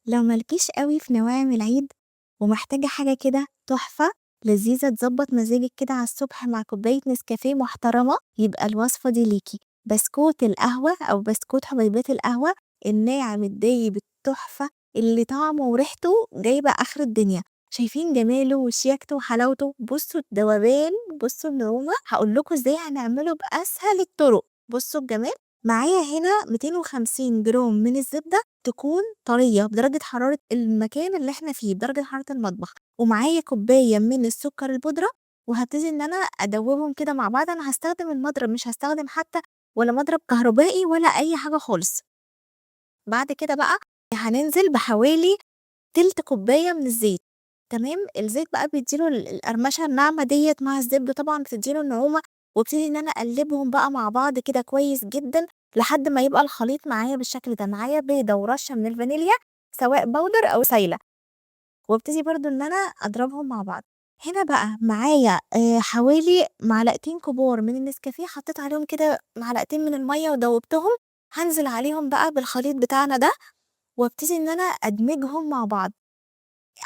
لو مالكيش أوي في نواعم العيد ومحتاجة حاجة كده تحفة لذيذة تضبّط مزاجِك كده على الصبح مع كوباية نسكافيه محترمة، يبقى الوصفة دي ليكِ. بسكوت القهوة أو بسكوت حبيبات القهوة الناعم الدايب التحفة اللي طعمه وريحته جايبة آخر الدنيا. شايفين جماله وشياكته وحلاوته؟ بُصّوا الدوبان، بُصّوا النعومة، هاقول لكم إزاي هنعمله بأسهل الطرق. بُصّوا الجمال، معايا هنا 250 جرام من الزبدة تكون طرية بدرجة حرارة المكان اللي إحنا فيه، بدرجة حرارة المطبخ، ومعايا كوباية من السكر البودرة، وهابتدي إن أنا أدوّبهم كده مع بعض. أنا هاستخدم المضرب مش هاستخدم حتى ولا مضرب كهربائي ولا أي حاجة خالص. بعد كده بقى هننزل بحوالي تِلت كوباية من الزيت، تمام. الزيت بقى بيدّي له القرمشة الناعمة ديّة مع الزبدة طبعًا بتدّي له النعومة، وابتدي إن أنا أقلّبهم بقى مع بعض كده كويس جدًا لحد ما يبقى الخليط معايا بالشكل ده. معايا بيضة ورشة من الفانيليا سواء باودر أو سايلة، وابتدي برضه إن أنا أضربهم مع بعض. هنا بقى معايا حوالي معلقتين كبار من النسكافيه، حطيت عليهم كده معلقتين من المَيّة ودوّبتهم، هانزل عليهم بقى بالخليط بتاعنا ده، وابتدي إن أنا أدمجهم مع بعض.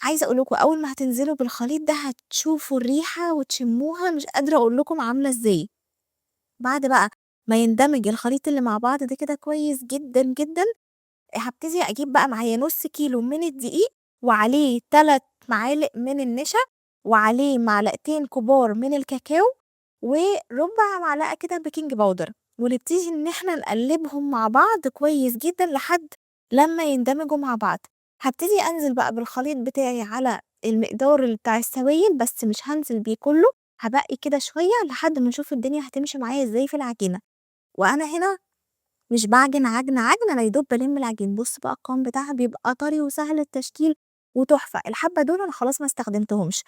عايزة أقول لكم أول ما هتنزلوا بالخليط ده هتشوفوا الريحة وتشموها مش قادرة أقول لكم عاملة إزاي. بعد بقى ما يندمج الخليط اللي مع بعض ده كده كويس جدًا، جدًا، هابتدي أجيب بقى معايا نُص كيلو من الدقيق، وعليه 3 معالق من النشا، وعليه معلقتين كبار من الكاكاو، وربع معلقة كده بيكنج باودر، ونبتدي إن إحنا نقلّبهم مع بعض كويس جدًا لحد لمّا يندمجوا مع بعض. هابتدي أنزل بقى بالخليط بتاعي على المقدار بتاع السوايل، بس مش هانزل بيه كلّه، هابقّي كده شوية لحد ما أشوف الدنيا هتمشي معايا إزاي في العجينة. وأنا هنا مش باعجن عجن، أنا يا دوب بالِم العجين. بُص بقى القوام بتاعها بيبقى طري وسهل التشكيل وتحفة. الحبّة دول أنا خلاص ما استخدمتهمش.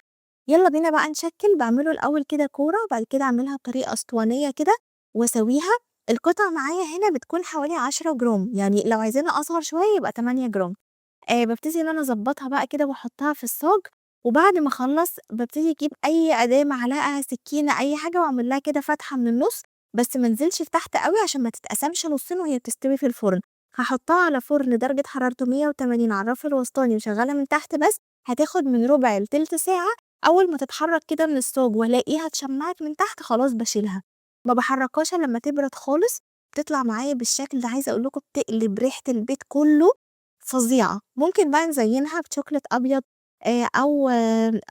يالّا بينا بقى نشكِّل. باعمله الأول كده كورة، وبعد كده أعملها بطريقة أسطوانية كده وأسويها. القطعة معايا هنا بتكون حوالي 10 جرام، يعني لو عايزينها أصغر شوية يبقى 8 جرام. بابتدي إن أنا أضبّطها بقى كده وأحطها في الصاج، وبعد ما أخلّص بابتدي أجيب أي أداة، معلقة، سكينة، أي حاجة، وأعمل لها كده فتحة من النُص، بس ما انزلش في تحت أوي عشان ما تتقسمش نُصّين وهي بتستوي في الفرن. هاحطها على فرن درجة حرارته 180 على الرف الوسطاني وشغّالة من تحت بس، هتاخد من ربع لتِلت ساعة. أول ما تتحرك كده من الصاج والاقيها اتشمّعت من تحت خلاص باشيلها. ما باحرّكهاش إلّا لمّا تبرد خالص، بتطلع معايا بالشكل ده. عايزة أقول لكم بتقلب ريحة البيت كلّه فظيعة. ممكن بقى نزيّنها بشوكولات أبيض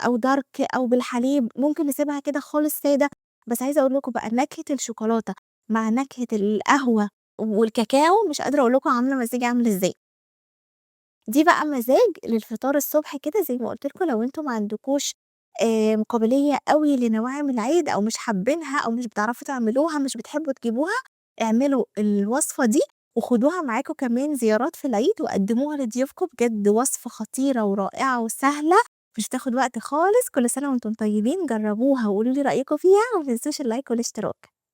أو دارك أو بالحليب، ممكن نسيبها كده خالص سادة. بس عايزة أقول لكم بقى نكهة الشوكولاتة مع نكهة القهوة والكاكاو مش قادرة أقول لكم عاملة مزاج عامل إزاي. دي بقى مزاج للفطار الصبح كده زي ما قُلت لكم. لو أنتم ما عندكوش قابلية أوي لنواعم العيد أو مش حابينها أو مش بتعرفوا تعملوها، مش بتحبوا تجيبوها، اعملوا الوصفة دي وخدوها معاكم كمان زيارات في العيد وقدموها لضيوفكم. بجد وصفة خطيرة ورائعة وسهلة، مش هتاخد وقت خالص. كل سنة وأنتم طيبين. جربوها وقولوا لي رأيكم فيها، وما تنسوش اللايك والاشتراك.